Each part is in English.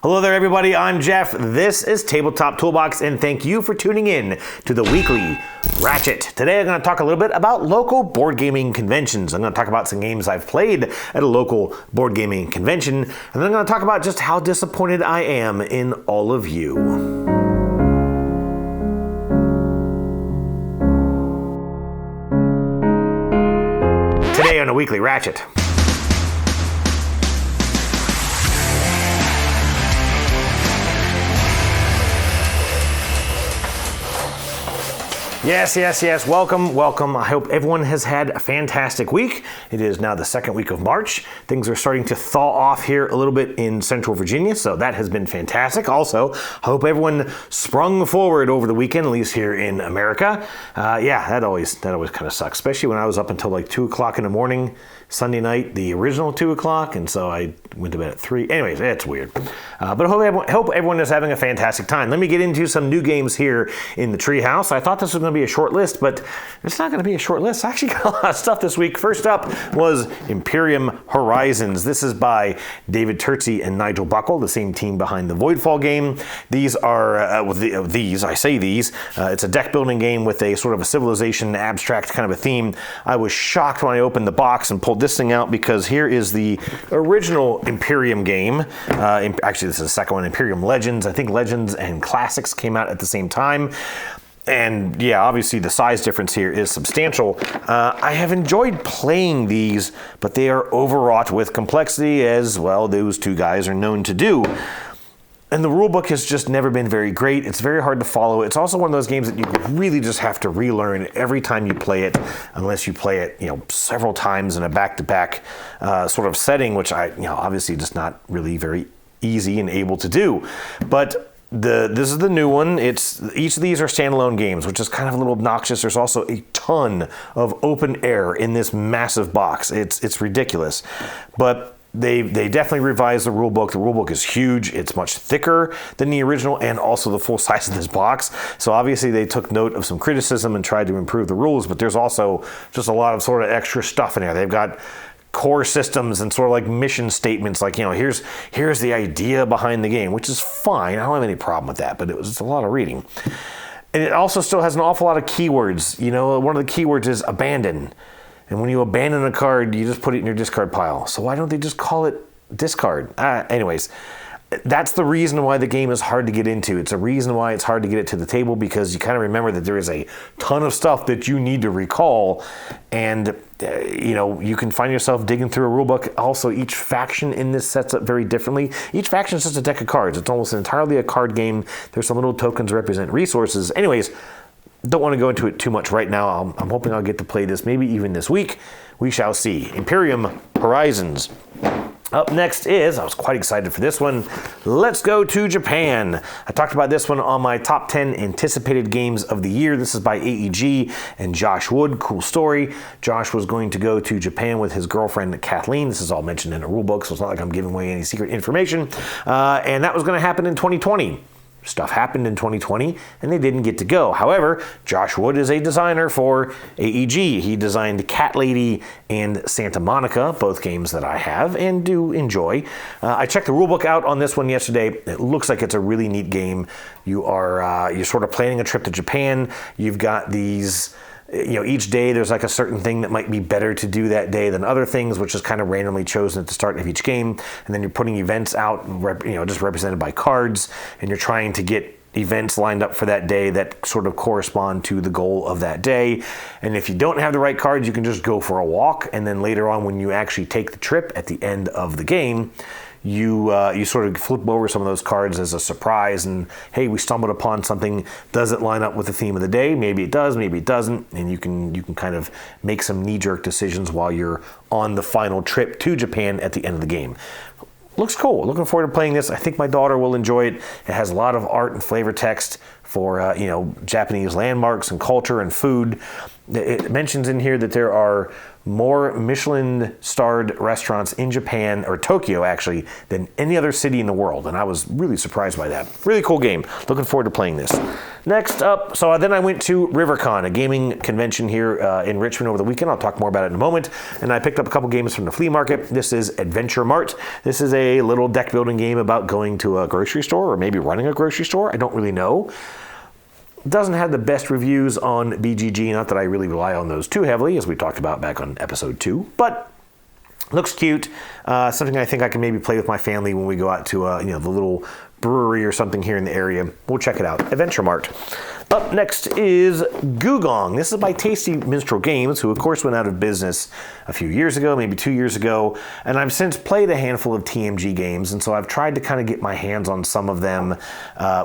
Hello there, everybody. I'm Jeff. This is Tabletop Toolbox, and thank you for tuning in to the Weekly Ratchet. Today, I'm going to talk a little bit about local board gaming conventions. I'm going to talk about some games I've played at a local board gaming convention, and then I'm going to talk about just how disappointed I am in all of you. Today on the Weekly Ratchet. Yes. Welcome. I hope everyone has had a fantastic week. It is now the second week of March. Things are starting to thaw off here a little bit in Central Virginia, so that has been fantastic. Also, I hope everyone sprung forward over the weekend, at least here in America. That always kind of sucks, especially when I was up until like 2 o'clock in the morning Sunday night, the original 2 o'clock, and so I went to bed at 3. Anyways, it's weird. But I hope everyone is having a fantastic time. Let me get into some new games here in the Treehouse. I thought this was going to be a short list, but it's not going to be a short list. I actually got a lot of stuff this week. First up was Imperium Horizons. This is by David Turczi and Nigel Buckle, the same team behind the Voidfall game. These are, it's a deck building game with a sort of a civilization abstract kind of a theme. I was shocked when I opened the box and pulled this thing out because here is the original Imperium game. Actually, this is the second one, Imperium Legends. I think Legends and Classics came out at the same time. And yeah, obviously the size difference here is substantial. I have enjoyed playing these, but they are overwrought with complexity, as well those two guys are known to do. And the rulebook has just never been very great. It's very hard to follow. It's also one of those games that you really just have to relearn every time you play it, unless you play it, several times in a back-to-back sort of setting, which obviously just not really very easy and able to do. But this is the new one. Each of these are standalone games, which is kind of a little obnoxious. There's also a ton of open air in this massive box. It's ridiculous. But they definitely revised the rulebook. The rulebook is huge. It's much thicker than the original and also the full size of this box. So obviously they took note of some criticism and tried to improve the rules, but there's also just a lot of sort of extra stuff in there. They've got core systems and sort of like mission statements, like, here's the idea behind the game, which is fine. I don't have any problem with that, but it was just a lot of reading. And it also still has an awful lot of keywords. One of the keywords is abandon. And when you abandon a card, you just put it in your discard pile. So why don't they just call it discard? Anyways, that's the reason why the game is hard to get into. It's a reason why it's hard to get it to the table, because you kind of remember that there is a ton of stuff that you need to recall. And, you can find yourself digging through a rulebook. Also, each faction in this sets up very differently. Each faction is just a deck of cards. It's almost entirely a card game. There's some little tokens that represent resources. Anyways, don't want to go into it too much right now. I'm hoping I'll get to play this maybe even this week. We shall see. Imperium Horizons. Up next I was quite excited for this one, Let's Go to Japan. I talked about this one on my top 10 anticipated games of the year. This is by AEG and Josh Wood. Cool story. Josh was going to go to Japan with his girlfriend Kathleen. This is all mentioned in a rulebook, so it's not like I'm giving away any secret information. And that was going to happen in 2020. Stuff happened in 2020 and they didn't get to go. However, Josh Wood is a designer for AEG. He designed Cat Lady and Santa Monica, both games that I have and do enjoy. I checked the rulebook out on this one yesterday. It looks like it's a really neat game. You're sort of planning a trip to Japan. You've got these, each day there's like a certain thing that might be better to do that day than other things, which is kind of randomly chosen at the start of each game. And then you're putting events out, just represented by cards, and you're trying to get events lined up for that day that sort of correspond to the goal of that day. And if you don't have the right cards, you can just go for a walk. And then later on, when you actually take the trip at the end of the game, you sort of flip over some of those cards as a surprise, and hey, we stumbled upon something. Does it line up with the theme of the day? Maybe it does, maybe it doesn't, and you can kind of make some knee-jerk decisions while you're on the final trip to Japan at the end of the game. Looks cool. Looking forward to playing this. I think my daughter will enjoy it. It has a lot of art and flavor text for Japanese landmarks and culture and food. It mentions in here that there are more Michelin-starred restaurants in Japan, or Tokyo actually, than any other city in the world. And I was really surprised by that. Really cool game. Looking forward to playing this. Next up, so then I went to RiVirCon, a gaming convention here in Richmond over the weekend. I'll talk more about it in a moment. And I picked up a couple games from the flea market. This is Adventure Mart. This is a little deck building game about going to a grocery store, or maybe running a grocery store. I don't really know. Doesn't have the best reviews on BGG, not that I really rely on those too heavily, as we talked about back on episode 2, but looks cute. Something I think I can maybe play with my family when we go out to the little brewery or something here in the area. We'll check it out. Adventure Mart. Up next is Gugong. This is by Tasty Minstrel Games, who of course went out of business a few years ago, maybe 2 years ago, and I've since played a handful of TMG games, and so I've tried to kind of get my hands on some of them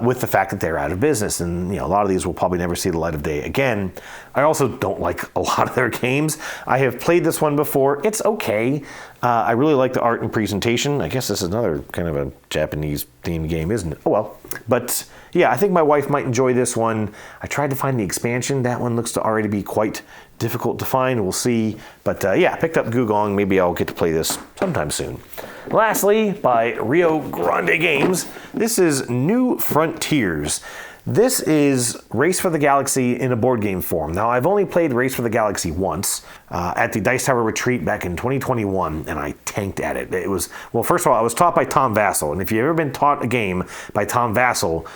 with the fact that they're out of business, and a lot of these will probably never see the light of day again. I also don't like a lot of their games. I have played this one before. It's okay. I really like the art and presentation. I guess this is another kind of a Japanese themed game, isn't it? Oh well. But yeah, I think my wife might enjoy this one. I tried to find the expansion. That one looks to already be quite difficult to find. We'll see. But yeah, picked up Gugong. Maybe I'll get to play this sometime soon. Lastly, by Rio Grande Games, this is New Frontiers. This is Race for the Galaxy in a board game form. Now, I've only played Race for the Galaxy once at the Dice Tower Retreat back in 2021, and I tanked at it. It was, well, first of all, I was taught by Tom Vassell, and if you've ever been taught a game by Tom Vassell,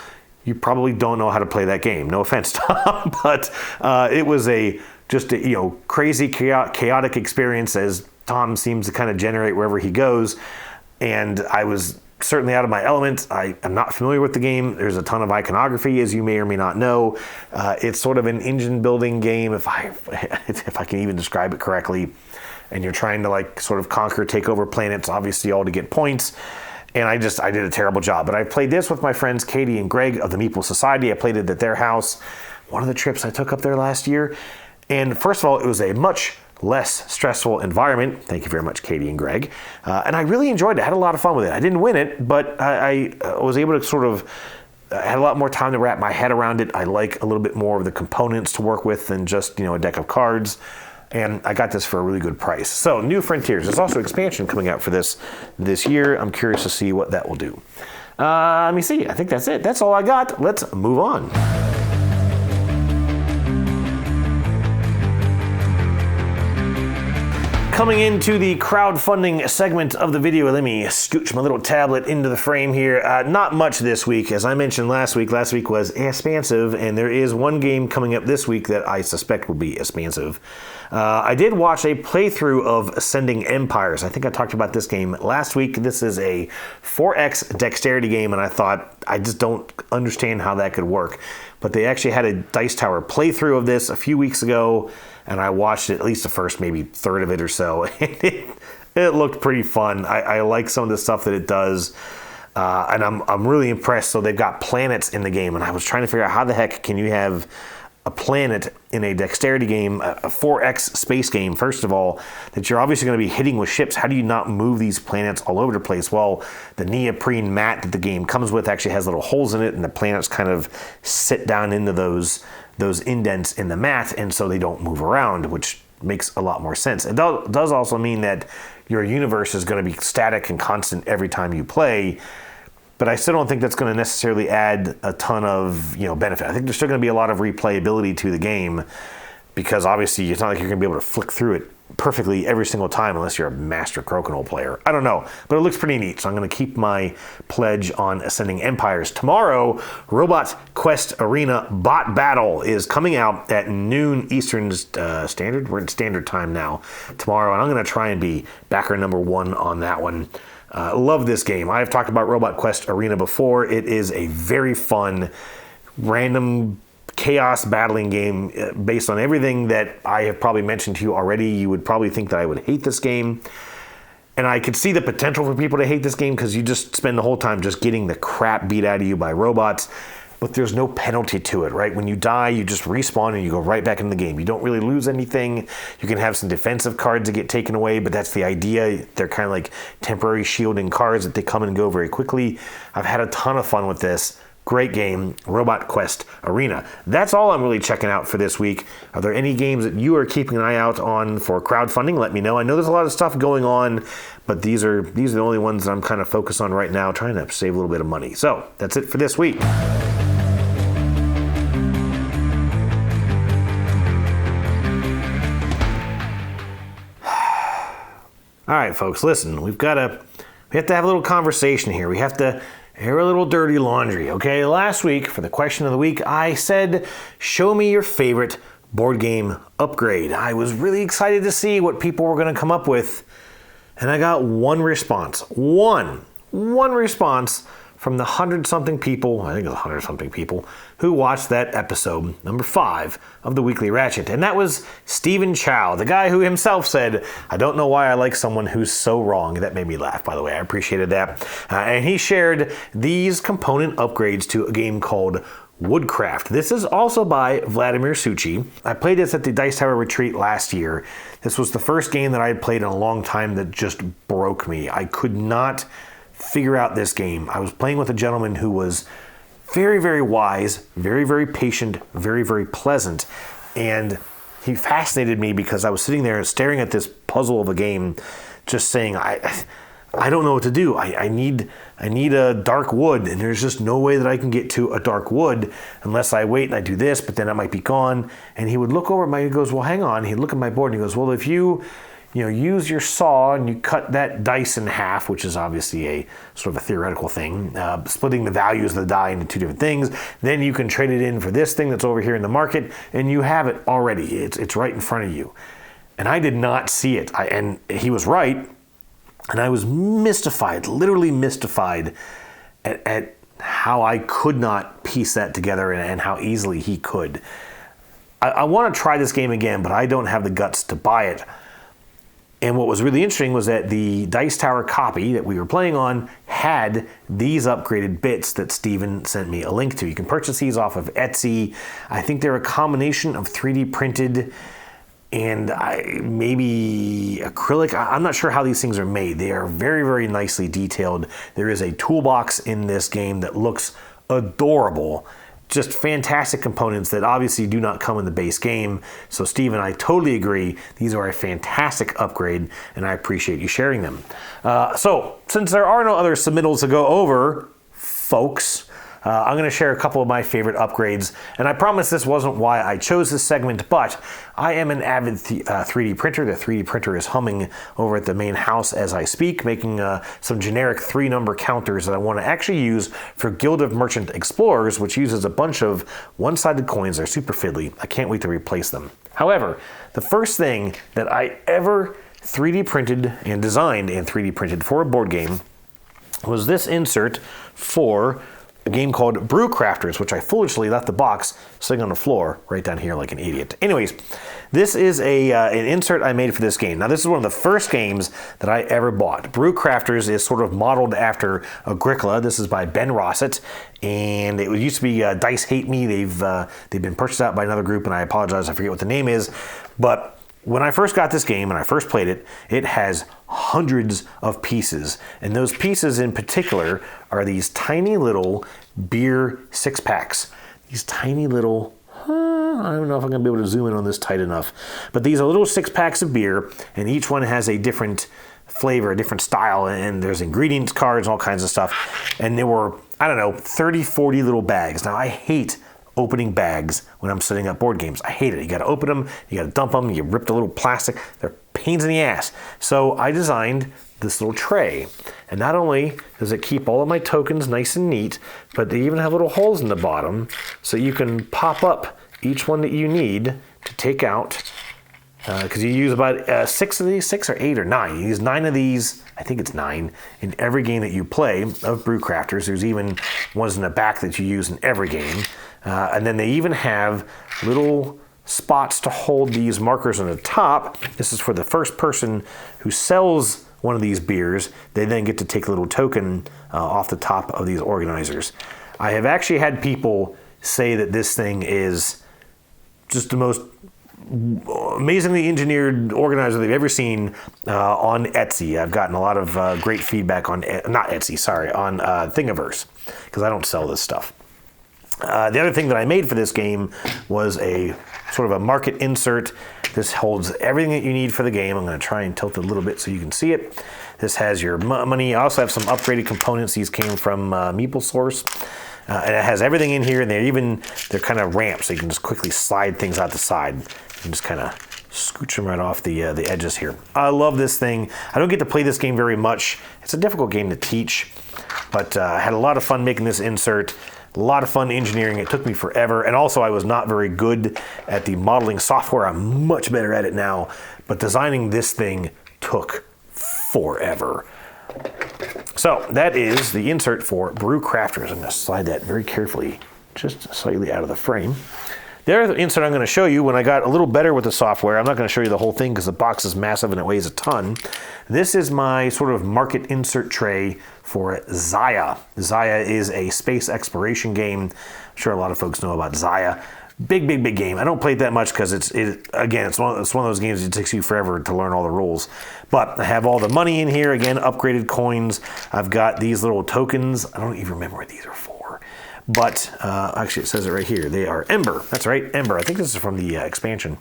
you probably don't know how to play that game. No offense, Tom, but it was just a crazy, chaotic experience, as Tom seems to kind of generate wherever he goes, and I was certainly out of my element. I am not familiar with the game. There's a ton of iconography, as you may or may not know. It's sort of an engine building game, if I can even describe it correctly. And you're trying to sort of take over planets, obviously all to get points. And I did a terrible job. But I played this with my friends Katie and Greg of the Meeple Society. I played it at their house. One of the trips I took up there last year. And first of all, it was a much less stressful environment. Thank you very much, Katie and Greg. And I really enjoyed it. I had a lot of fun with it. I didn't win it, but I was able to sort of had a lot more time to wrap my head around it. I like a little bit more of the components to work with than just a deck of cards. And I got this for a really good price. So, New Frontiers. There's also expansion coming out for this year. I'm curious to see what that will do. Let me see. I think that's it. That's all I got. Let's move on. Coming into the crowdfunding segment of the video, let me scooch my little tablet into the frame here. Not much this week. As I mentioned last week was expansive, and there is one game coming up this week that I suspect will be expansive. I did watch a playthrough of Ascending Empires. I think I talked about this game last week. This is a 4X dexterity game, and I thought, I just don't understand how that could work. But they actually had a Dice Tower playthrough of this a few weeks ago, and I watched it, at least the first maybe third of it or so, and it looked pretty fun. I like some of the stuff that it does, and I'm really impressed. So they've got planets in the game, and I was trying to figure out how the heck can you have a planet in a dexterity game, a 4X space game, first of all, that you're obviously going to be hitting with ships. How do you not move these planets all over the place? Well, the neoprene mat that the game comes with actually has little holes in it, and the planets kind of sit down into those indents in the mat, and so they don't move around, which makes a lot more sense. It does also mean that your universe is going to be static and constant every time you play, but I still don't think that's going to necessarily add a ton of benefit. I think there's still going to be a lot of replayability to the game, because obviously it's not like you're going to be able to flick through it perfectly every single time unless you're a master crokinole player. I don't know, but it looks pretty neat, so I'm going to keep my pledge on Ascending Empires. Tomorrow, Robot Quest Arena Bot Battle is coming out at noon Eastern Standard. We're in Standard Time now tomorrow, and I'm going to try and be backer number 1 on that one. Love this game. I've talked about Robot Quest Arena before. It is a very fun, random chaos battling game based on everything that I have probably mentioned to you already. You would probably think that I would hate this game. And I could see the potential for people to hate this game because you just spend the whole time just getting the crap beat out of you by robots. But there's no penalty to it, right? When you die, you just respawn and you go right back in the game. You don't really lose anything. You can have some defensive cards that get taken away, but that's the idea. They're kind of like temporary shielding cards that they come and go very quickly. I've had a ton of fun with this. Great game, Robot Quest Arena. That's all I'm really checking out for this week. Are there any games that you are keeping an eye out on for crowdfunding? Let me know. I know there's a lot of stuff going on, but these are the only ones that I'm kind of focused on right now, trying to save a little bit of money. So that's it for this week. All right, folks, listen, we have to have a little conversation here. We have to air a little dirty laundry, okay? Last week, for the question of the week, I said, show me your favorite board game upgrade. I was really excited to see what people were going to come up with, and I got one response. One response from the 100-something people, I think it was 100-something people, who watched that episode, number 5 of the Weekly Ratchet. And that was Stephen Chow, the guy who himself said, I don't know why I like someone who's so wrong. That made me laugh, by the way. I appreciated that. And he shared these component upgrades to a game called Woodcraft. This is also by Vladimir Suchi. I played this at the Dice Tower Retreat last year. This was the first game that I had played in a long time that just broke me. I could not figure out this game. I was playing with a gentleman who was very, very wise, very, very patient, very, very pleasant. And he fascinated me because I was sitting there staring at this puzzle of a game, just saying, I don't know what to do. I need a dark wood, and there's just no way that I can get to a dark wood unless I wait and I do this, but then it might be gone. And he would look over he goes, well, hang on. He'd look at my board and he goes, well, if you use your saw and you cut that dice in half, which is obviously a sort of a theoretical thing, splitting the values of the die into two different things, then you can trade it in for this thing that's over here in the market, and you have it already. It's right in front of you. And I did not see it. And he was right. And I was mystified, literally mystified at how I could not piece that together and how easily he could. I want to try this game again, but I don't have the guts to buy it. And what was really interesting was that the Dice Tower copy that we were playing on had these upgraded bits that Steven sent me a link to. You can purchase these off of Etsy. I think they're a combination of 3D printed and maybe acrylic. I'm not sure how these things are made. They are very, very nicely detailed. There is a toolbox in this game that looks adorable. Just fantastic components that obviously do not come in the base game. So Steve and I totally agree. These are a fantastic upgrade, and I appreciate you sharing them. So since there are no other submittals to go over, folks, I'm going to share a couple of my favorite upgrades. And I promise this wasn't why I chose this segment, but I am an avid 3D printer. The 3D printer is humming over at the main house as I speak, making some generic 3-number counters that I want to actually use for Guild of Merchant Explorers, which uses a bunch of one-sided coins. They're super fiddly. I can't wait to replace them. However, the first thing that I ever 3D printed and designed and 3D printed for a board game was this insert for a game called Brew Crafters, which I foolishly left the box sitting on the floor right down here like an idiot. Anyways, this is an insert I made for this game. Now, this is one of the first games that I ever bought. Brew Crafters is sort of modeled after Agricola. This is by Ben Rossett, and it used to be Dice Hate Me. They've been purchased out by another group, and I apologize, I forget what the name is, but when I first got this game and I first played it, it has hundreds of pieces. And those pieces in particular are these tiny little beer 6-packs. These tiny little, I don't know if I'm going to be able to zoom in on this tight enough. But these are little 6-packs of beer, and each one has a different flavor, a different style, and there's ingredients cards, all kinds of stuff. And there were, 30, 40 little bags. Now, I hate opening bags when I'm setting up board games. I hate it. You got to open them, you got to dump them, you rip the little plastic. They're pains in the ass. So I designed this little tray. And not only does it keep all of my tokens nice and neat, but they even have little holes in the bottom so you can pop up each one that you need to take out. Because you use about 6 of these, 6 or 8 or 9. You use 9 of these, I think it's 9, in every game that you play of Brew Crafters. There's even ones in the back that you use in every game. And then they even have little spots to hold these markers on the top. This is for the first person who sells one of these beers. They then get to take a little token off the top of these organizers. I have actually had people say that this thing is just the most amazingly engineered organizer they've ever seen on Etsy. I've gotten a lot of great feedback on, not Etsy, sorry, on Thingiverse, because I don't sell this stuff. The other thing that I made for this game was a sort of a market insert. This holds everything that you need for the game. I'm going to try and tilt it a little bit so you can see it. This has your money. I also have some upgraded components. These came from MeepleSource. And it has everything in here, and they're kind of ramps, so you can just quickly slide things out the side and just kind of scooch them right off the edges here. I love this thing. I don't get to play this game very much. It's a difficult game to teach, but I had a lot of fun making this insert. A lot of fun engineering. It took me forever, and also I was not very good at the modeling software. I'm much better at it now, but designing this thing took forever. So that is the insert for Brew Crafters. I'm going to slide that very carefully, just slightly out of the frame. The other insert I'm going to show you when I got a little better with the software, I'm not going to show you the whole thing because the box is massive and it weighs a ton. This is my sort of market insert tray for Xia. Xia is a space exploration game. I'm sure a lot of folks know about Xia. Big game. I don't play it that much because it's one of those games that takes you forever to learn all the rules. But I have all the money in here, again, upgraded coins. I've got these little tokens. I don't even remember what these are for. But actually it says it right here. They are Ember. That's right, Ember. I think this is from the expansion.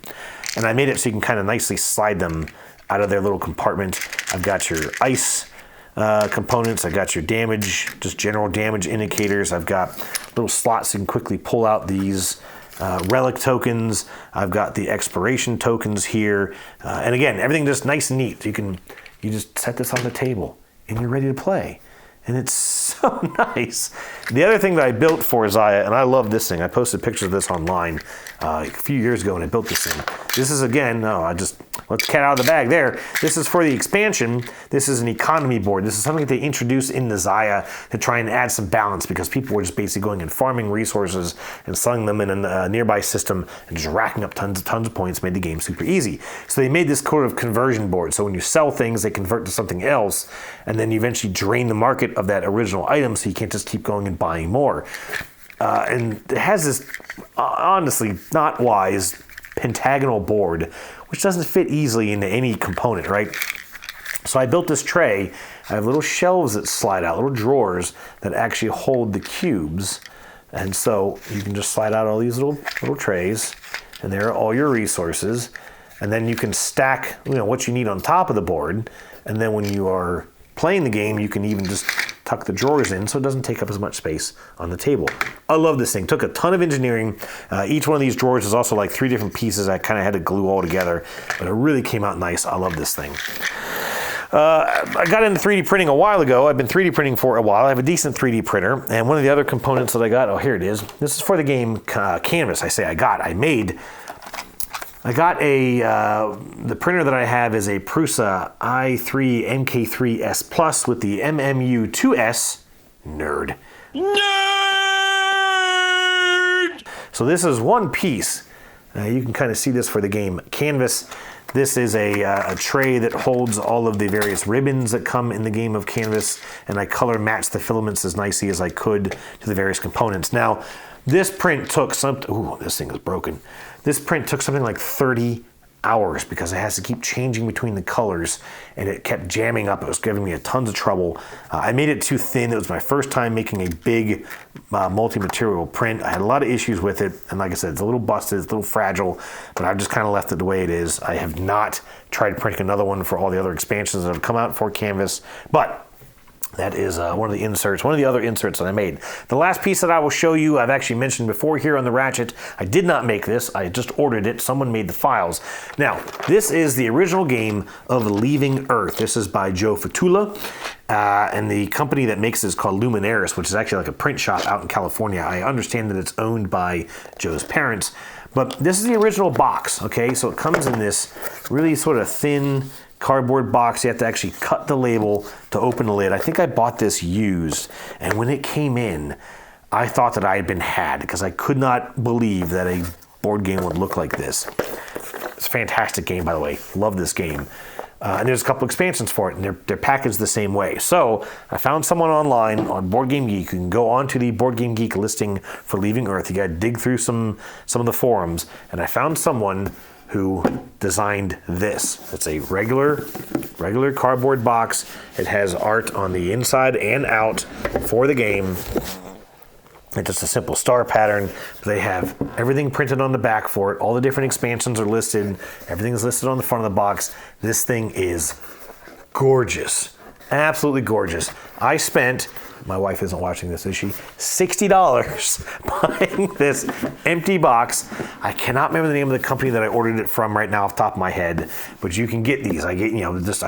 And I made it so you can kind of nicely slide them out of their little compartment. I've got your ice components. I got your damage, just general damage indicators. I've got little slots so you can quickly pull out these relic tokens. I've got the exploration tokens here. And again, everything just nice and neat. You just set this on the table and you're ready to play. And it's so nice. The other thing that I built for Xia, and I love this thing. I posted pictures of this online a few years ago, and I built this thing. This is, again, let the cat out of the bag there. This is for the expansion. This is an economy board. This is something that they introduced in the Xia to try and add some balance because people were just basically going and farming resources and selling them in a nearby system and just racking up tons of points, made the game super easy. So they made this sort of conversion board. So when you sell things, they convert to something else, and then you eventually drain the market of that original item so you can't just keep going and buying more. And it has this, honestly, not wise pentagonal board, which doesn't fit easily into any component, right? So I built this tray. I have little shelves that slide out, little drawers that actually hold the cubes. And so you can just slide out all these little trays, and there are all your resources. And then you can stack, what you need on top of the board. And then when you are playing the game, you can even just tuck the drawers in so it doesn't take up as much space on the table. I love this thing. Took a ton of engineering. Each one of these drawers is also like 3 different pieces I kind of had to glue all together, but it really came out nice. I love this thing. I got into 3D printing a while ago. I've been 3D printing for a while. I have a decent 3D printer, and one of the other components that I got, here it is. This is for the game Canvas. I got the printer that I have is a Prusa i3 MK3S Plus with the MMU2S, nerd. So this is one piece. You can kind of see this for the game Canvas. This is a tray that holds all of the various ribbons that come in the game of Canvas, and I color matched the filaments as nicely as I could to the various components. Now, this print took this thing is broken. This print took something like 30 hours because it has to keep changing between the colors, and it kept jamming up. It was giving me tons of trouble. I made it too thin. It was my first time making a big multi-material print. I had a lot of issues with it, and like I said, it's a little busted, it's a little fragile, but I've just kind of left it the way it is. I have not tried printing another one for all the other expansions that have come out for Canvas, but that is one of the other inserts that I made. The last piece that I will show you, I've actually mentioned before here on the Ratchet. I did not make this. I just ordered it. Someone made the files. Now, this is the original game of Leaving Earth. This is by Joe Fatula, and the company that makes this is called Luminaris, which is actually like a print shop out in California. I understand that it's owned by Joe's parents, but this is the original box, okay? So it comes in this really sort of thin cardboard box. You have to actually cut the label to open the lid. I think I bought this used, and when it came in, I thought that I had been had because I could not believe that a board game would look like this. It's a fantastic game, by the way. Love this game. And there's a couple expansions for it, and they're packaged the same way. So I found someone online on Board Game Geek. You can go onto the Board Game Geek listing for Leaving Earth. You got to dig through some of the forums, and I found someone who designed this. It's a regular cardboard box. It has art on the inside and out for the game. It's just a simple star pattern. They have everything printed on the back for it. All the different expansions are listed. Everything is listed on the front of the box. This thing is gorgeous. Absolutely gorgeous. I spent, my wife isn't watching this, is she? $60 buying this empty box. I cannot remember the name of the company that I ordered it from right now off the top of my head, but you can get these. I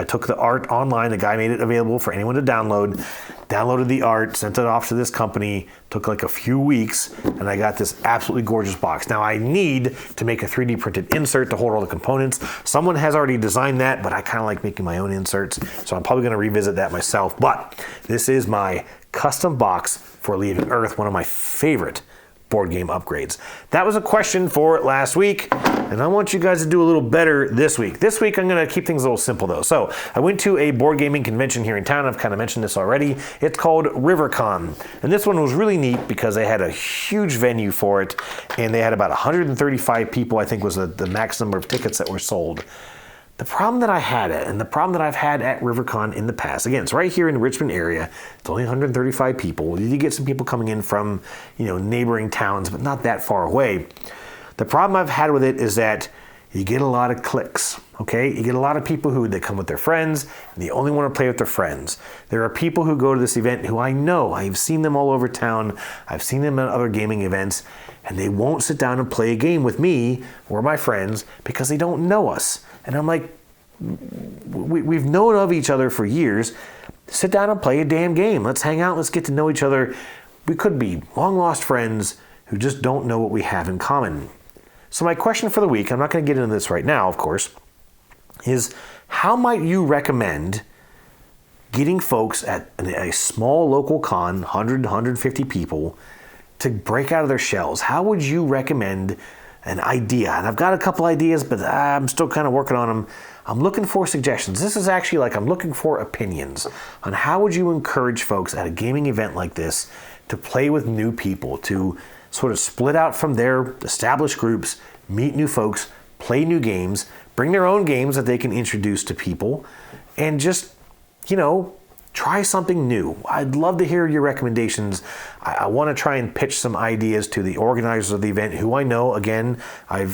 took the art online. The guy made it available for anyone to download. Downloaded the art, sent it off to this company, took like a few weeks, and I got this absolutely gorgeous box. Now I need to make a 3D printed insert to hold all the components. Someone has already designed that, but I kind of like making my own inserts, so I'm probably going to revisit that myself. But this is my custom box for Leaving Earth, one of my favorite board game upgrades. That was a question for last week, and I want you guys to do a little better this week. This week I'm going to keep things a little simple though. So I went to a board gaming convention here in town. I've kind of mentioned this already. It's called RiVirCon, and this one was really neat because they had a huge venue for it, and they had about 135 people, I think was the max number of tickets that were sold. The problem that I had and the problem that I've had at RiVirCon in the past, again, it's right here in the Richmond area. It's only 135 people. You get some people coming in from, neighboring towns, but not that far away. The problem I've had with it is that you get a lot of cliques, okay? You get a lot of people they come with their friends, and they only want to play with their friends. There are people who go to this event who I know, I've seen them all over town, I've seen them at other gaming events, and they won't sit down and play a game with me or my friends because they don't know us. And I'm like, we've known of each other for years. Sit down and play a damn game. Let's hang out. Let's get to know each other. We could be long lost friends who just don't know what we have in common. So my question for the week, I'm not going to get into this right now, of course, is how might you recommend getting folks at a small local con, 100, 150 people, to break out of their shells? How would you recommend an idea? And I've got a couple ideas, but I'm still kind of working on them. I'm looking for suggestions. This is actually I'm looking for opinions on how would you encourage folks at a gaming event like this to play with new people, to sort of split out from their established groups, meet new folks, play new games, bring their own games that they can introduce to people, and just, try something new. I'd love to hear your recommendations. I want to try and pitch some ideas to the organizers of the event who I know. Again, I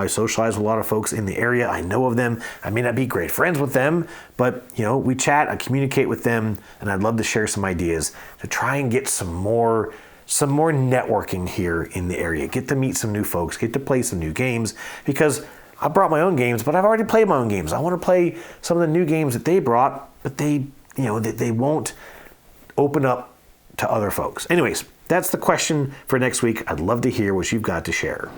socialize with a lot of folks in the area. I know of them. I may not be great friends with them, but we chat, I communicate with them, and I'd love to share some ideas to try and get some more networking here in the area. Get to meet some new folks, get to play some new games, because I brought my own games, but I've already played my own games. I want to play some of the new games that they brought, but they won't open up to other folks. Anyways, that's the question for next week. I'd love to hear what you've got to share.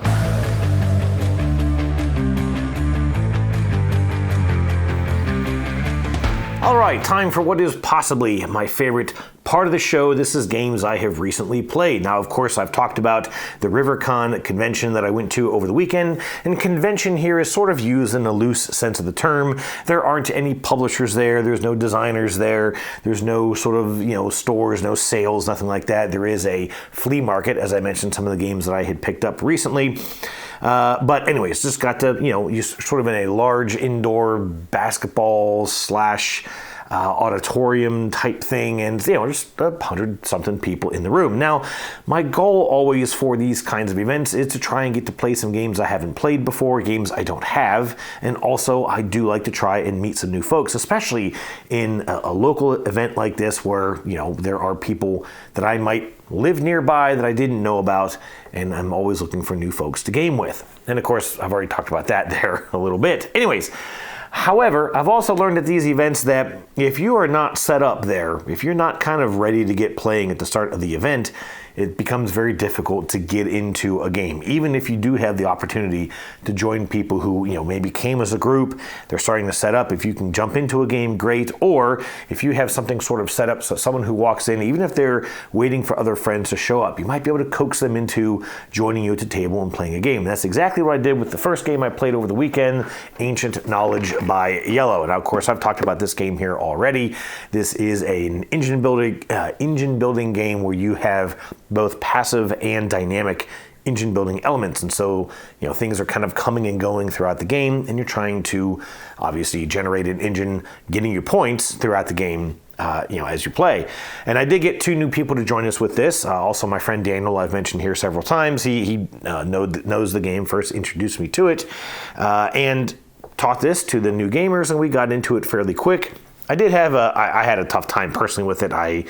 All right, time for what is possibly my favorite part of the show. This is games I have recently played. Now, of course, I've talked about the RiVirCon convention that I went to over the weekend, and convention here is sort of used in a loose sense of the term. There aren't any publishers there. There's no designers there. There's no sort of, stores, no sales, nothing like that. There is a flea market, as I mentioned, some of the games that I had picked up recently. But anyways, just got to, you sort of in a large indoor basketball / auditorium type thing, and just 100-something people in the room. Now, my goal always for these kinds of events is to try and get to play some games I haven't played before, games I don't have, and also I do like to try and meet some new folks, especially in a local event like this where there are people that I might live nearby that I didn't know about, and I'm always looking for new folks to game with. And of course, I've already talked about that there a little bit. Anyways, however, I've also learned at these events that if you are not set up there, if you're not kind of ready to get playing at the start of the event, it becomes very difficult to get into a game. Even if you do have the opportunity to join people who, maybe came as a group, they're starting to set up. If you can jump into a game, great. Or if you have something sort of set up, so someone who walks in, even if they're waiting for other friends to show up, you might be able to coax them into joining you at the table and playing a game. And that's exactly what I did with the first game I played over the weekend, Ancient Knowledge by Yellow. And of course, I've talked about this game here already. This is an engine building game where you have both passive and dynamic engine building elements. And so, things are kind of coming and going throughout the game, and you're trying to obviously generate an engine, getting you points throughout the game as you play. And I did get 2 new people to join us with this. Also, my friend Daniel, I've mentioned here several times. He knows the game, first introduced me to it, and taught this to the new gamers, and we got into it fairly quick. I had a tough time personally with it. I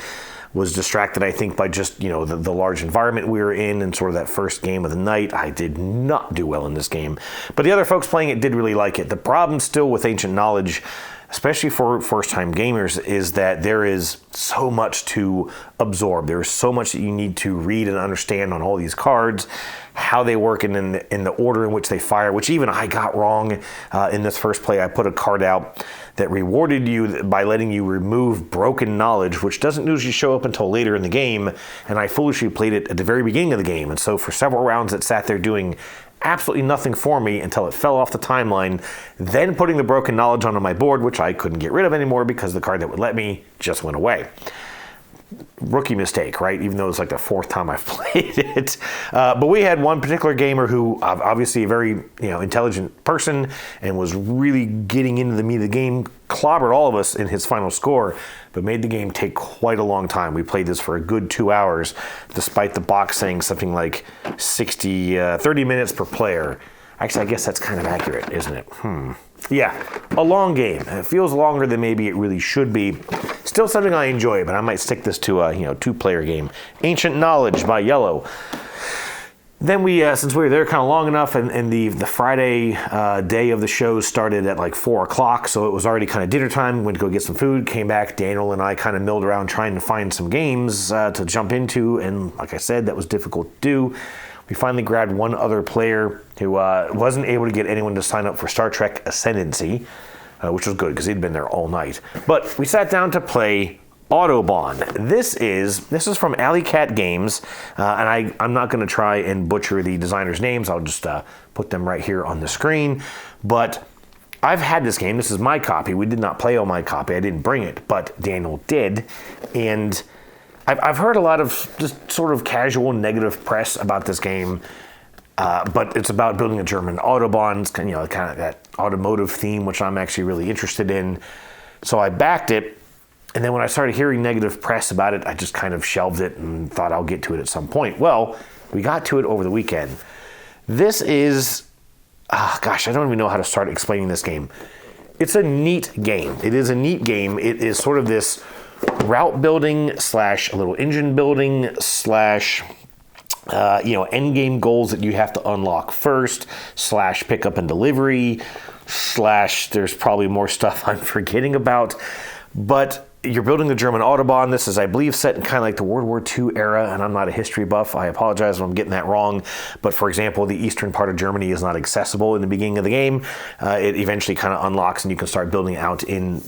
was distracted, I think, by just, the large environment we were in and sort of that first game of the night. I did not do well in this game. But the other folks playing it did really like it. The problem still with Ancient Knowledge, especially for first-time gamers, is that there is so much to absorb. There's so much that you need to read and understand on all these cards, how they work in the order in which they fire, which even I got wrong in this first play. I put a card out that rewarded you by letting you remove Broken Knowledge, which doesn't usually show up until later in the game, and I foolishly played it at the very beginning of the game. And so for several rounds it sat there doing absolutely nothing for me until it fell off the timeline, then putting the Broken Knowledge onto my board, which I couldn't get rid of anymore because the card that would let me just went away. Rookie mistake, right? Even though it's like the 4th time I've played it. But we had one particular gamer who, obviously a very intelligent person and was really getting into the meat of the game, clobbered all of us in his final score, but made the game take quite a long time. We played this for a good 2 hours, despite the box saying something like 30 minutes per player. Actually, I guess that's kind of accurate, isn't it? Yeah, a long game. It feels longer than maybe it really should be. Still something I enjoy, but I might stick this to a 2-player game. Ancient Knowledge by Yellow. Then we, since we were there kind of long enough, and the Friday day of the show started at like 4 o'clock, so it was already kind of dinner time. Went to go get some food, came back. Daniel and I kind of milled around trying to find some games to jump into, and like I said, that was difficult to do. We finally grabbed one other player who wasn't able to get anyone to sign up for Star Trek Ascendancy, which was good because he'd been there all night. But we sat down to play Autobahn. This is from Alley Cat Games, and I'm not going to try and butcher the designers' names. I'll just put them right here on the screen. But I've had this game. This is my copy. We did not play on my copy. I didn't bring it, but Daniel did. And I've heard a lot of just sort of casual negative press about this game, but it's about building a German Autobahn, kind of that automotive theme, which I'm actually really interested in. So I backed it, and then when I started hearing negative press about it, I just kind of shelved it and thought I'll get to it at some point. Well, we got to it over the weekend. This is, I don't even know how to start explaining this game. It's a neat game. It is a neat game. It is sort of this route building / a little engine building / end game goals that you have to unlock first / pickup and delivery / there's probably more stuff I'm forgetting about, but you're building the German Autobahn. This is, I believe, set in kind of like the World War II era, and I'm not a history buff. I apologize if I'm getting that wrong. But for example, the eastern part of Germany is not accessible in the beginning of the game. It eventually kind of unlocks, and you can start building out in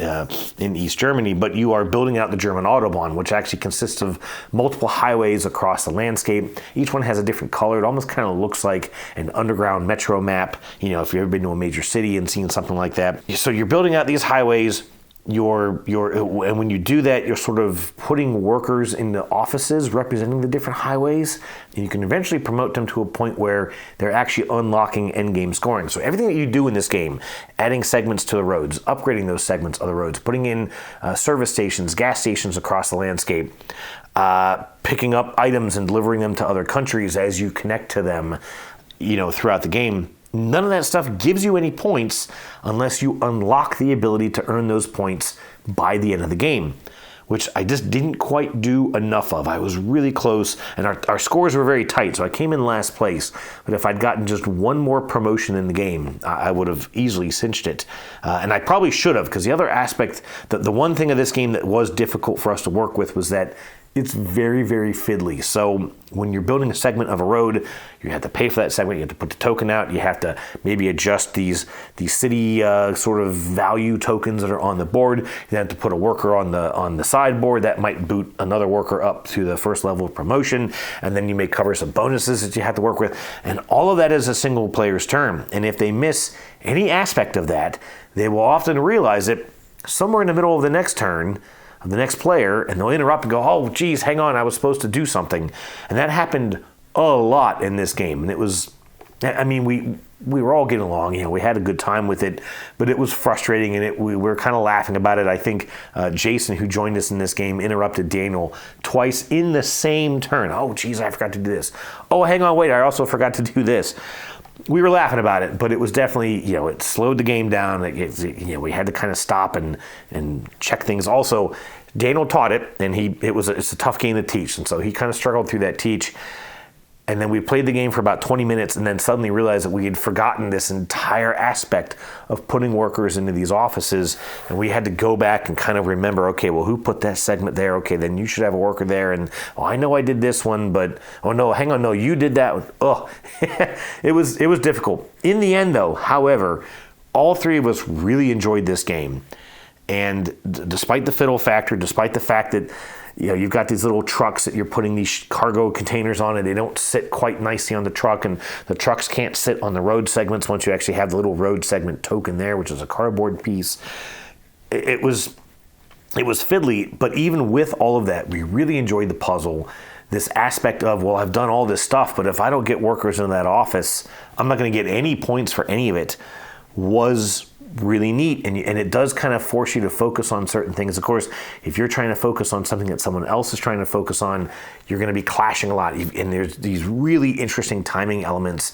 East Germany. But you are building out the German Autobahn, which actually consists of multiple highways across the landscape. Each one has a different color. It almost kind of looks like an underground metro map. If you've ever been to a major city and seen something like that. So you're building out these highways. And when you do that, you're sort of putting workers in the offices representing the different highways, and you can eventually promote them to a point where they're actually unlocking endgame scoring. So everything that you do in this game, adding segments to the roads, upgrading those segments of the roads, putting in service stations, gas stations across the landscape, picking up items and delivering them to other countries as you connect to them, throughout the game. None of that stuff gives you any points unless you unlock the ability to earn those points by the end of the game, which I just didn't quite do enough of. I was really close, and our scores were very tight, so I came in last place. But if I'd gotten just one more promotion in the game, I would have easily cinched it. And I probably should have, because the other aspect, the one thing of this game that was difficult for us to work with was that it's very, very fiddly. So when you're building a segment of a road, you have to pay for that segment. You have to put the token out. You have to maybe adjust these city sort of value tokens that are on the board. You have to put a worker on the sideboard that might boot another worker up to the first level of promotion. And then you may cover some bonuses that you have to work with. And all of that is a single player's turn. And if they miss any aspect of that, they will often realize it somewhere in the middle of the next turn of the next player, and they'll interrupt and go, oh, geez, hang on, I was supposed to do something. And that happened a lot in this game, and it was I mean, we were all getting along. We had a good time with it, but it was frustrating, and we were kind of laughing about it. I think Jason, who joined us in this game, interrupted Daniel twice in the same turn. Oh, geez, I forgot to do this. Oh, hang on, wait, I also forgot to do this. We were laughing about it, but it was definitely, it slowed the game down. We had to kind of stop and check things. Also, Daniel taught it, and it's a tough game to teach, and so he kind of struggled through that teach. And then we played the game for about 20 minutes and then suddenly realized that we had forgotten this entire aspect of putting workers into these offices. And we had to go back and kind of remember, okay, well, who put that segment there? Okay, then you should have a worker there. And, I know I did this one, but, oh, no, hang on, no, you did that one. Oh, it was difficult. In the end, though, however, all three of us really enjoyed this game. And despite the fiddle factor, despite the fact that you've got these little trucks that you're putting these cargo containers on, and they don't sit quite nicely on the truck, and the trucks can't sit on the road segments once you actually have the little road segment token there, which is a cardboard piece. It was fiddly, but even with all of that, we really enjoyed the puzzle. This aspect of, well, I've done all this stuff, but if I don't get workers in that office, I'm not going to get any points for any of it, was really neat, and it does kind of force you to focus on certain things. Of course, if you're trying to focus on something that someone else is trying to focus on, you're going to be clashing a lot, and there's these really interesting timing elements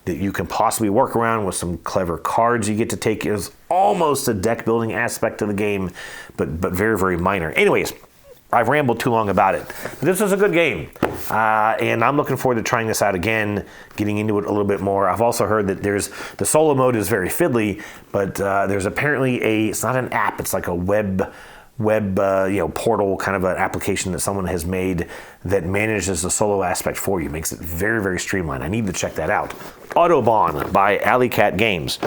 that you can possibly work around with some clever cards you get to take. It's almost a deck building aspect of the game, but very, very minor. Anyways, I've rambled too long about it. But this was a good game, and I'm looking forward to trying this out again, getting into it a little bit more. I've also heard that the solo mode is very fiddly, but there's apparently it's not an app, it's like a web portal, kind of an application that someone has made that manages the solo aspect for you. Makes it very, very streamlined. I need to check that out. Autobahn by Alley Cat Games.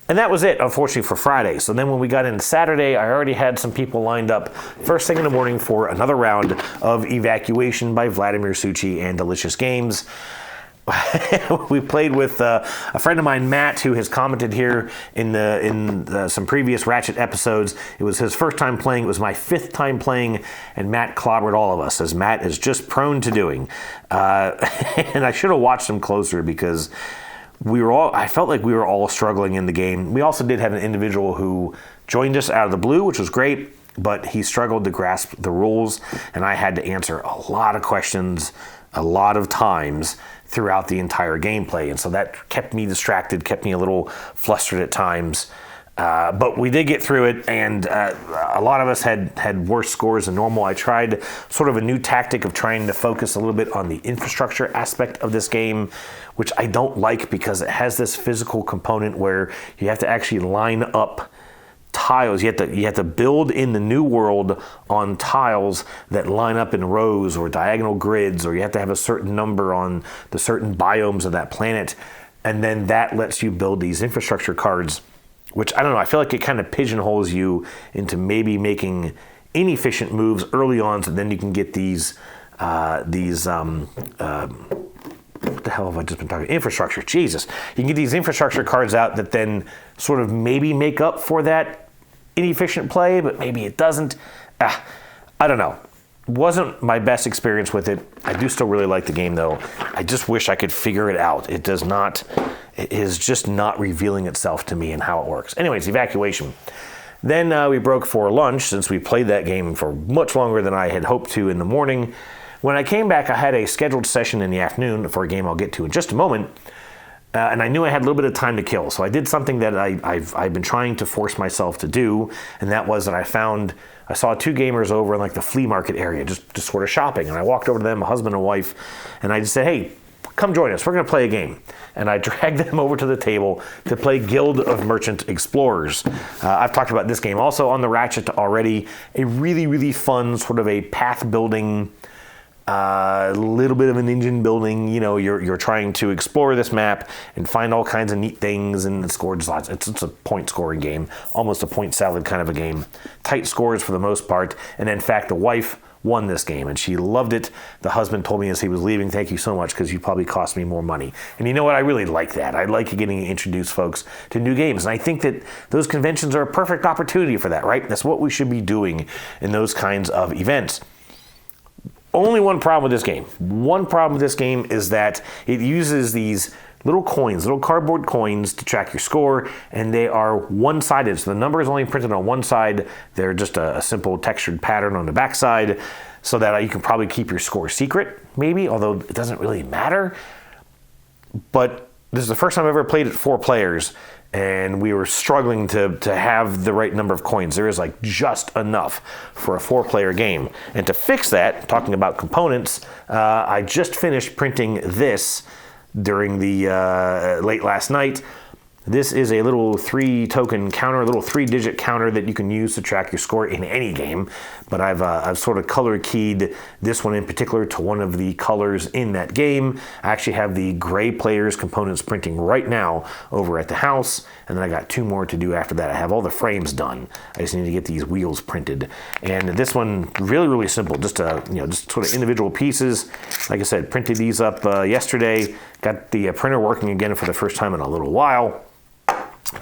And that was it, unfortunately, for Friday. So then when we got into Saturday, I already had some people lined up first thing in the morning for another round of Evacuation by Vladimir Suchy and Delicious Games. We played with a friend of mine, Matt, who has commented here in some previous Ratchet episodes. It was his first time playing. It was my fifth time playing, and Matt clobbered all of us, as Matt is just prone to doing. And I should have watched him closer, because I felt like we were all struggling in the game. We also did have an individual who joined us out of the blue, which was great, but he struggled to grasp the rules, and I had to answer a lot of questions a lot of times throughout the entire gameplay, and so that kept me distracted, kept me a little flustered at times. But we did get through it, and a lot of us had worse scores than normal. I tried sort of a new tactic of trying to focus a little bit on the infrastructure aspect of this game, which I don't like, because it has this physical component where you have to actually line up tiles. You have to build in the new world on tiles that line up in rows or diagonal grids, or you have to have a certain number on the certain biomes of that planet, and then that lets you build these infrastructure cards, which, I don't know, I feel like it kind of pigeonholes you into maybe making inefficient moves early on, so then you can get these what the hell have I just been talking? Infrastructure, Jesus. You can get these infrastructure cards out that then sort of maybe make up for that inefficient play, but maybe it doesn't. I don't know. Wasn't my best experience with it. I do still really like the game, though. I just wish I could figure it out. It is just not revealing itself to me and how it works. Anyways, Evacuation. Then we broke for lunch, since we played that game for much longer than I had hoped to in the morning. When I came back, I had a scheduled session in the afternoon for a game I'll get to in just a moment, and I knew I had a little bit of time to kill. So I did something that I've been trying to force myself to do, and that was that I saw two gamers over in like the flea market area, just sort of shopping, and I walked over to them, a husband and wife, and I just said, hey, come join us, we're going to play a game. And I dragged them over to the table to play Guild of Merchant Explorers. I've talked about this game also on the Ratchet already. A really, really fun sort of a path building, a little bit of an engine building. You're trying to explore this map and find all kinds of neat things and score slots. It's a point scoring game, almost a point salad kind of a game. Tight scores for the most part. And in fact, the wife won this game, and she loved it. The husband told me as he was leaving, thank you so much, because you probably cost me more money. And you know what? I really like that. I like getting to introduce folks to new games, and I think that those conventions are a perfect opportunity for that, right? That's what we should be doing in those kinds of events. Only one problem with this game. One problem with this game is that it uses these little coins, little cardboard coins to track your score, and they are one-sided. So the number is only printed on one side. They're just a simple textured pattern on the back side, so that you can probably keep your score secret, maybe, although it doesn't really matter. But this is the first time I've ever played it 4 players, and we were struggling to have the right number of coins. There is like just enough for a 4-player game. And to fix that, talking about components, I just finished printing this during the late last night. This is a little 3-token counter, a little 3-digit counter that you can use to track your score in any game. But I've sort of color keyed this one in particular to one of the colors in that game. I actually have the gray players components printing right now over at the house, and then I got 2 more to do after that. I have all the frames done. I just need to get these wheels printed. And this one, really, really simple. Just just sort of individual pieces. Like I said, printed these up yesterday. Got the printer working again for the first time in a little while.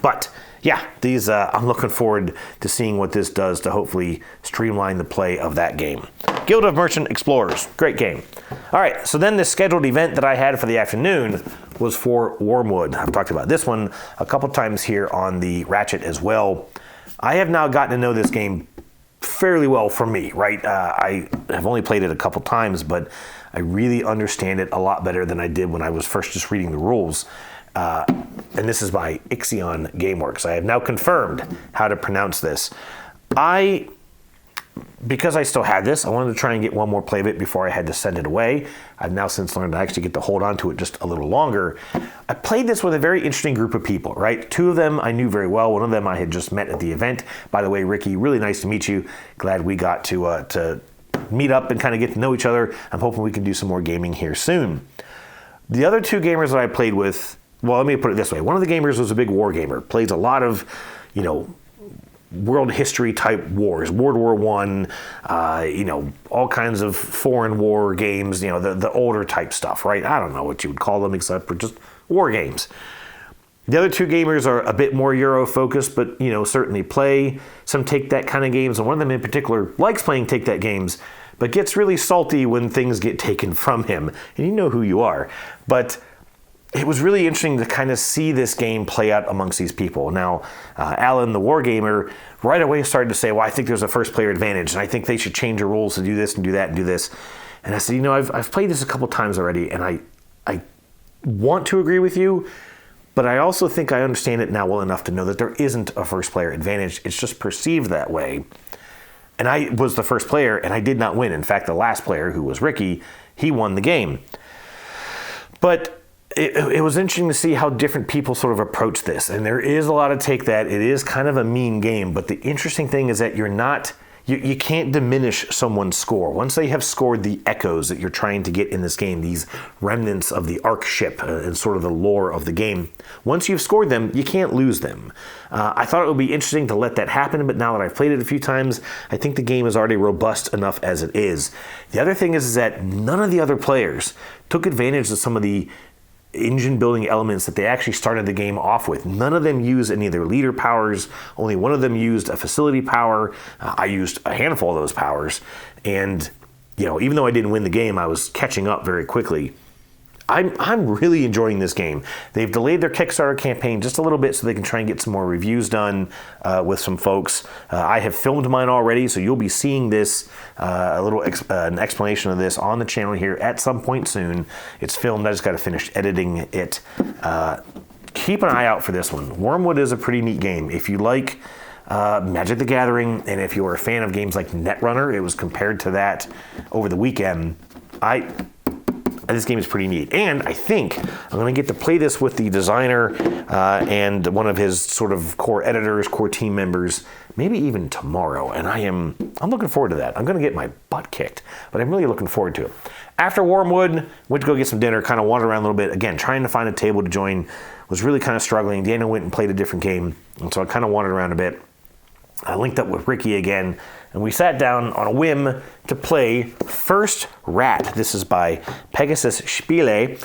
But yeah, these I'm looking forward to seeing what this does to hopefully streamline the play of that game. Guild of Merchant Explorers, great game. All right, so then the scheduled event that I had for the afternoon was for Wormwood. I've talked about this one a couple times here on the Ratchet as well. I have now gotten to know this game fairly well for me, right? I have only played it a couple times, but I really understand it a lot better than I did when I was first just reading the rules. And this is by Ixion Gameworks. I have now confirmed how to pronounce this. Because I still had this, I wanted to try and get one more play of it before I had to send it away. I've now since learned I actually get to hold on to it just a little longer. I played this with a very interesting group of people, right? 2 of them I knew very well. One of them I had just met at the event. By the way, Ricky, really nice to meet you. Glad we got to meet up and kind of get to know each other. I'm hoping we can do some more gaming here soon. The other 2 gamers that I played with, well, let me put it this way. One of the gamers was a big war gamer, plays a lot of, world history type wars, World War I, all kinds of foreign war games, the older type stuff, right? I don't know what you would call them except for just war games. The other 2 gamers are a bit more Euro focused, but, certainly play some take that kind of games. And one of them in particular likes playing take that games, but gets really salty when things get taken from him. And you know who you are. But it was really interesting to kind of see this game play out amongst these people. Now, Alan, the wargamer, right away started to say, well, I think there's a first player advantage, and I think they should change the rules to do this and do that and do this. And I said, I've played this a couple times already, and I want to agree with you, but I also think I understand it now well enough to know that there isn't a first player advantage. It's just perceived that way. And I was the first player, and I did not win. In fact, the last player, who was Ricky, he won the game. But it was interesting to see how different people sort of approach this. And there is a lot of take that. It is kind of a mean game. But the interesting thing is that you can't diminish someone's score. Once they have scored the echoes that you're trying to get in this game, these remnants of the Ark ship and sort of the lore of the game, once you've scored them, you can't lose them. I thought it would be interesting to let that happen, but now that I've played it a few times, I think the game is already robust enough as it is. The other thing is that none of the other players took advantage of some of the engine building elements that they actually started the game off with. None of them used any of their leader powers. Only one of them used a facility power. I used a handful of those powers. And, even though I didn't win the game, I was catching up very quickly. I'm really enjoying this game. They've delayed their Kickstarter campaign just a little bit so they can try and get some more reviews done with some folks. I have filmed mine already, so you'll be seeing this, an explanation of this on the channel here at some point soon. It's filmed. I just got to finish editing it. Keep an eye out for this one. Wormwood is a pretty neat game. If you like Magic the Gathering, and if you're a fan of games like Netrunner, it was compared to that over the weekend. This game is pretty neat, and I think I'm going to get to play this with the designer and one of his sort of core editors, core team members, maybe even tomorrow, and I'm looking forward to that. I'm going to get my butt kicked, but I'm really looking forward to it. After Wormwood, went to go get some dinner, kind of wandered around a little bit, again, trying to find a table to join, was really kind of struggling. Daniel went and played a different game, and so I kind of wandered around a bit. I linked up with Ricky again, and we sat down on a whim to play First Rat. This is by Pegasus Spiele.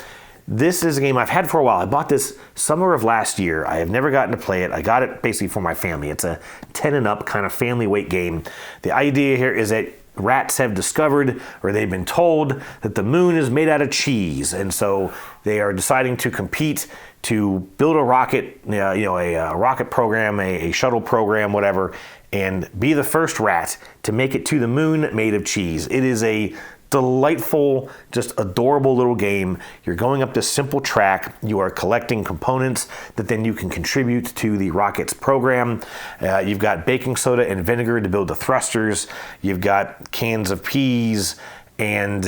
This is a game I've had for a while. I bought this summer of last year. I have never gotten to play it. I got it basically for my family. It's a 10 and up kind of family weight game. The idea here is that rats have discovered, or they've been told, that the moon is made out of cheese, and so they are deciding to compete to build a rocket, a rocket program, a shuttle program, whatever, and be the first rat to make it to the moon made of cheese. It is a delightful, just adorable little game. You're going up this simple track. You are collecting components that then you can contribute to the rocket's program. You've got baking soda and vinegar to build the thrusters. You've got cans of peas and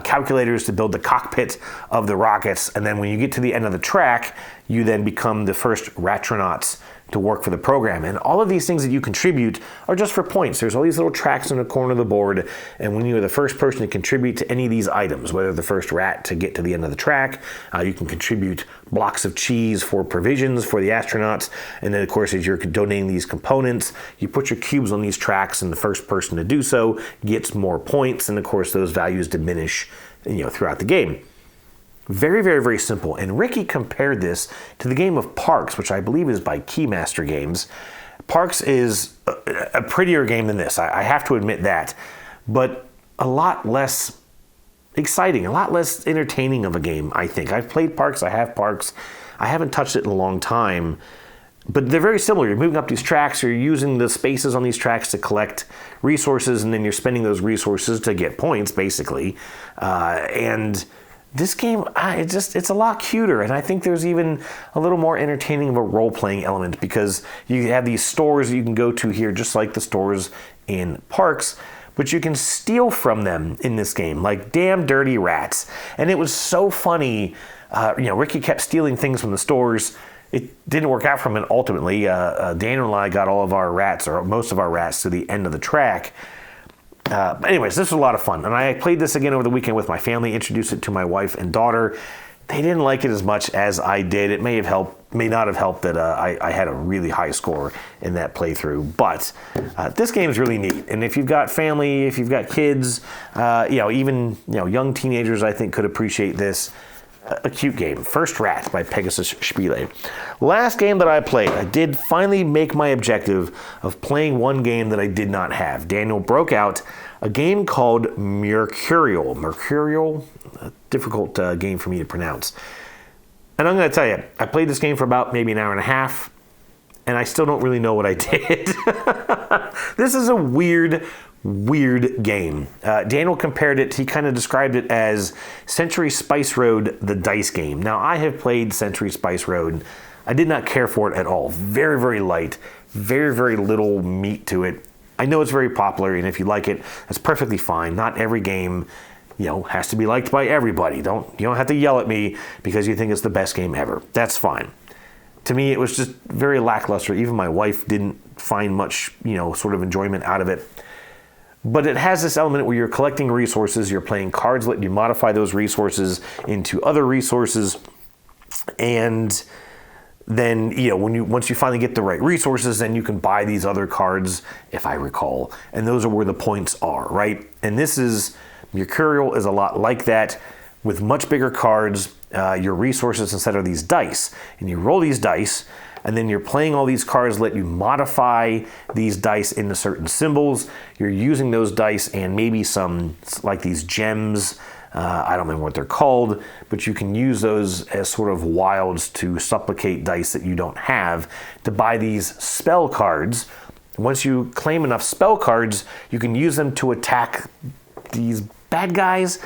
calculators to build the cockpit of the rockets. And then when you get to the end of the track, you then become the first Ratronauts to work for the program. And all of these things that you contribute are just for points. There's all these little tracks in the corner of the board, and when you are the first person to contribute to any of these items, whether the first rat to get to the end of the track, you can contribute blocks of cheese for provisions for the astronauts, and then of course as you're donating these components, you put your cubes on these tracks, and the first person to do so gets more points, and of course those values diminish throughout the game. Very, very, very simple. And Ricky compared this to the game of Parks, which I believe is by Keymaster Games. Parks is a prettier game than this. I have to admit that. But a lot less exciting, a lot less entertaining of a game, I think. I've played Parks. I have Parks. I haven't touched it in a long time. But they're very similar. You're moving up these tracks. You're using the spaces on these tracks to collect resources, and then you're spending those resources to get points, basically. And this game, it's a lot cuter, and I think there's even a little more entertaining of a role-playing element, because you have these stores that you can go to here, just like the stores in Parks, but you can steal from them in this game, like damn dirty rats. And it was so funny. Ricky kept stealing things from the stores. It didn't work out for him, and ultimately, Daniel and I got all of our rats, or most of our rats, to the end of the track. But anyways, this was a lot of fun, and I played this again over the weekend with my family, introduced it to my wife and daughter. They didn't like it as much as I did. It may not have helped that I had a really high score in that playthrough, but this game is really neat. And if you've got family, if you've got kids, even young teenagers, I think could appreciate this. A cute game. First Rat by Pegasus Spiele. Last game that I played, I did finally make my objective of playing one game that I did not have. Daniel broke out a game called Mercurial. Mercurial? A difficult game for me to pronounce. And I'm going to tell you, I played this game for about maybe an hour and a half, and I still don't really know what I did. This is a weird game. Daniel compared it, he kind of described it as Century Spice Road, the dice game. Now, I have played Century Spice Road. I did not care for it at all. Very, very light. Very, very little meat to it. I know it's very popular, and if you like it, that's perfectly fine. Not every game, has to be liked by everybody. You don't have to yell at me because you think it's the best game ever. That's fine. To me, it was just very lackluster. Even my wife didn't find much, sort of enjoyment out of it. But it has this element where you're collecting resources, you're playing cards, let you modify those resources into other resources, and then, once you finally get the right resources, then you can buy these other cards, if I recall, and those are where the points are, right? And Mercurial is a lot like that, with much bigger cards. Your resources instead of these dice, and you roll these dice, and then you're playing all these cards, let you modify these dice into certain symbols. You're using those dice and maybe some, like these gems, I don't remember what they're called, but you can use those as sort of wilds to supplicate dice that you don't have to buy these spell cards. Once you claim enough spell cards, you can use them to attack these bad guys.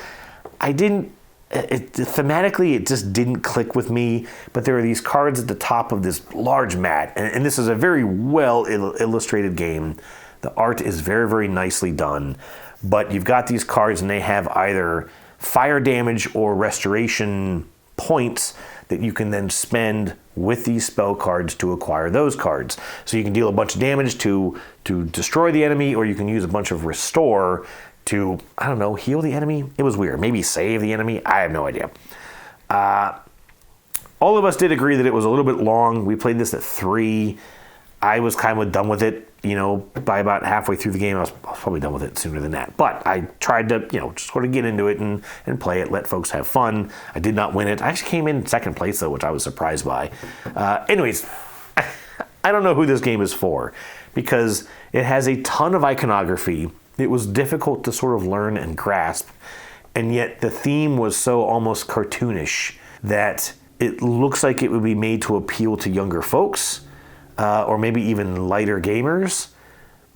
Thematically, it just didn't click with me, but there are these cards at the top of this large mat, and this is a very well illustrated game. The art is very, very nicely done, but you've got these cards, and they have either fire damage or restoration points that you can then spend with these spell cards to acquire those cards. So you can deal a bunch of damage to destroy the enemy, or you can use a bunch of restore to, heal the enemy. It was weird. Maybe save the enemy. I have no idea. All of us did agree that it was a little bit long. We played this at 3. I was kind of done with it, by about halfway through the game. I was probably done with it sooner than that. But I tried to, just sort of get into it and play it, let folks have fun. I did not win it. I actually came in second place, though, which I was surprised by. Anyways, I don't know who this game is for, because it has a ton of iconography It was difficult to sort of learn and grasp, and yet the theme was so almost cartoonish that it looks like it would be made to appeal to younger folks, or maybe even lighter gamers,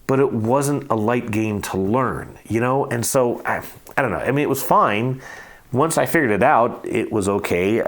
but it wasn't a light game to learn, you know? And so, I don't know. I mean, it was fine. Once I figured it out, it was okay.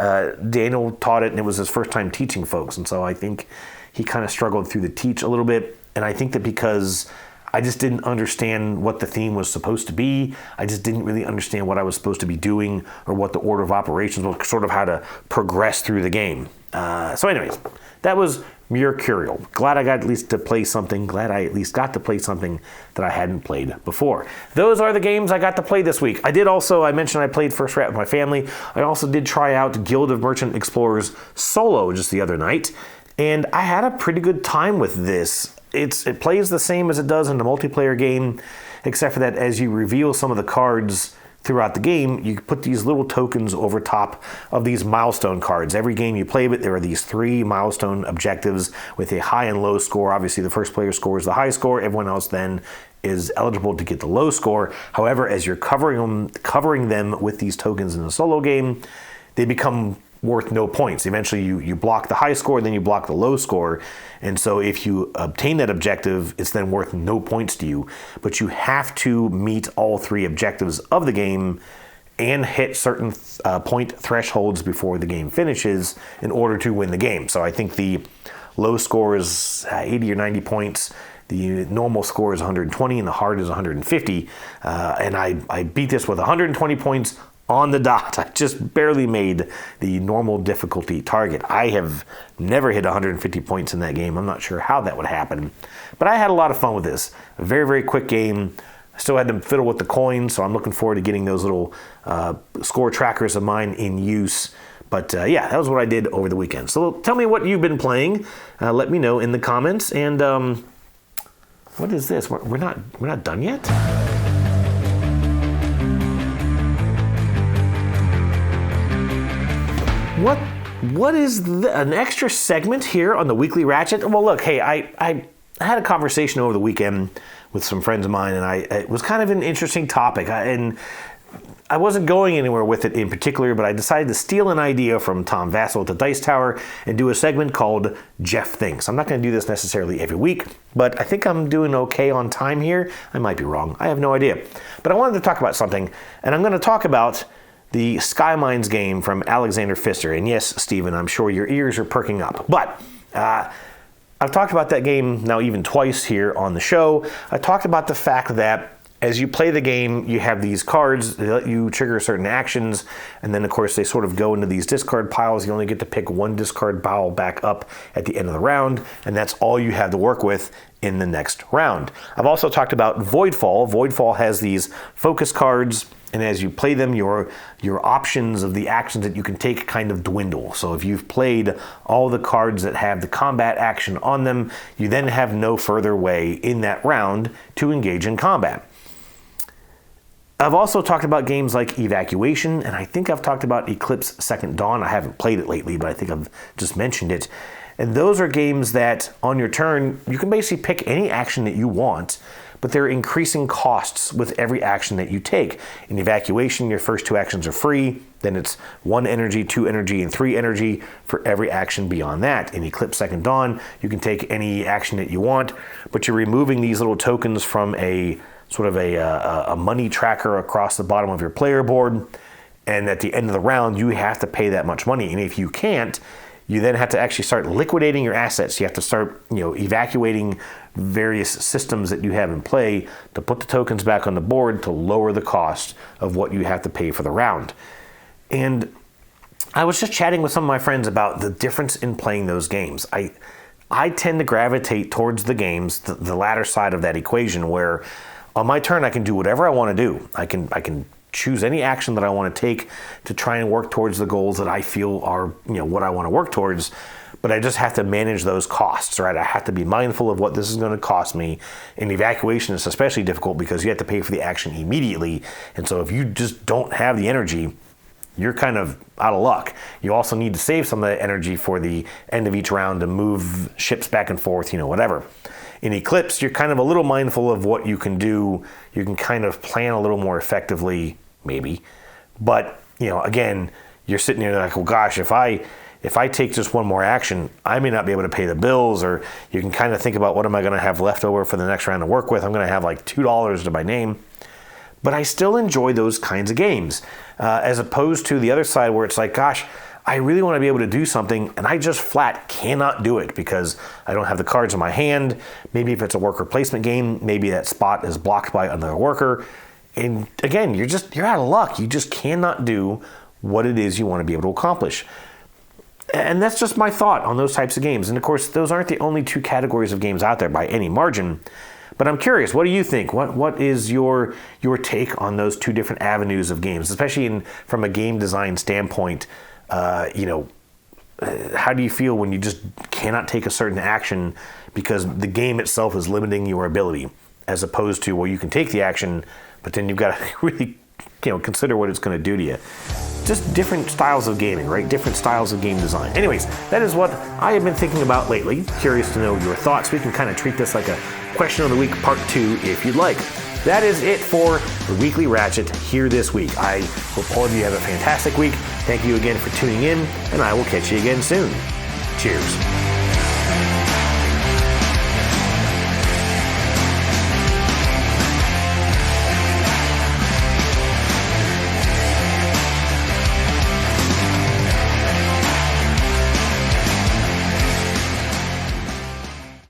Daniel taught it, and it was his first time teaching folks, and so I think he kind of struggled through the teach a little bit, and I think that because I just didn't understand what the theme was supposed to be. I just didn't really understand what I was supposed to be doing or what the order of operations was, sort of how to progress through the game. So anyways, that was Mercurial. Glad I got at least to play something. Glad I at least got to play something that I hadn't played before. Those are the games I got to play this week. I mentioned I played First Rat with my family. I also did try out Guild of Merchant Explorers solo just the other night, and I had a pretty good time with this. It plays the same as it does in the multiplayer game, except for that as you reveal some of the cards throughout the game, you put these little tokens over top of these milestone cards. Every game you play with, there are these 3 milestone objectives with a high and low score. Obviously, the first player scores the high score. Everyone else then is eligible to get the low score. However, as you're covering them with these tokens in the solo game, they become worth no points. Eventually you block the high score, then you block the low score, and so if you obtain that objective, it's then worth no points to you. But you have to meet all 3 objectives of the game and hit certain point thresholds before the game finishes in order to win the game. So I think the low score is 80 or 90 points. The normal score is 120 and the hard is 150. And I beat this with 120 points on the dot. I just barely made the normal difficulty target. I have never hit 150 points in that game. I'm not sure how that would happen, but I had a lot of fun with this. A very, very quick game. I still had to fiddle with the coins, so I'm looking forward to getting those little score trackers of mine in use. But yeah, that was what I did over the weekend. So tell me what you've been playing. Let me know in the comments. And what is this? We're not done yet? What is an extra segment here on the Weekly Ratchet? Well, look, hey, I had a conversation over the weekend with some friends of mine, and it was kind of an interesting topic, and I wasn't going anywhere with it in particular, but I decided to steal an idea from Tom Vassell at the Dice Tower and do a segment called Jeff Thinks. I'm not going to do this necessarily every week, but I think I'm doing okay on time here. I might be wrong. I have no idea. But I wanted to talk about something, and I'm going to talk about the Sky Mines game from Alexander Pfister. And yes, Stephen, I'm sure your ears are perking up. But I've talked about that game now even twice here on the show. I talked about the fact that as you play the game, you have these cards that let you trigger certain actions, and then of course they sort of go into these discard piles. You only get to pick one discard pile back up at the end of the round, and that's all you have to work with in the next round. I've also talked about Voidfall. Voidfall has these focus cards, and as you play them, your options of the actions that you can take kind of dwindle. So if you've played all the cards that have the combat action on them, you then have no further way in that round to engage in combat. I've also talked about games like Evacuation, and I think I've talked about Eclipse Second Dawn. I haven't played it lately, but I think I've just mentioned it. And those are games that, on your turn, you can basically pick any action that you want, but there are increasing costs with every action that you take. In Evacuation, your first 2 actions are free, then it's 1 energy, 2 energy, and 3 energy for every action beyond that. In Eclipse Second Dawn, you can take any action that you want, but you're removing these little tokens from a sort of a money tracker across the bottom of your player board, and at the end of the round, you have to pay that much money. And if you can't, you then have to actually start liquidating your assets. You have to start, evacuating various systems that you have in play to put the tokens back on the board to lower the cost of what you have to pay for the round. And I was just chatting with some of my friends about the difference in playing those games. I tend to gravitate towards the games, the latter side of that equation, where on my turn I can do whatever I want to do. I can choose any action that I want to take to try and work towards the goals that I feel are, what I want to work towards, but I just have to manage those costs, right? I have to be mindful of what this is going to cost me. In Evacuation, it's especially difficult because you have to pay for the action immediately, and so if you just don't have the energy, you're kind of out of luck. You also need to save some of that energy for the end of each round to move ships back and forth, whatever. In Eclipse, you're kind of a little mindful of what you can do. You can kind of plan a little more effectively, maybe. But, again, you're sitting there like, well, gosh, if I take just one more action, I may not be able to pay the bills, or you can kind of think about what am I going to have left over for the next round to work with. I'm going to have like $2 to my name. But I still enjoy those kinds of games, as opposed to the other side where it's like, gosh, I really want to be able to do something, and I just flat cannot do it because I don't have the cards in my hand. Maybe if it's a worker placement game, maybe that spot is blocked by another worker. And again, you're out of luck. You just cannot do what it is you want to be able to accomplish. And that's just my thought on those types of games. And of course, those aren't the only two categories of games out there by any margin. But I'm curious, what do you think? What is your take on those two different avenues of games, especially from a game design standpoint? How do you feel when you just cannot take a certain action because the game itself is limiting your ability, as opposed to, well, you can take the action, but then you've got to really, consider what it's going to do to you. Just different styles of gaming, right? Different styles of game design. Anyways, that is what I have been thinking about lately. Curious to know your thoughts. We can kind of treat this like a question of the week part 2 if you'd like. That is it for the Weekly Ratchet here this week. I hope all of you have a fantastic week. Thank you again for tuning in, and I will catch you again soon. Cheers.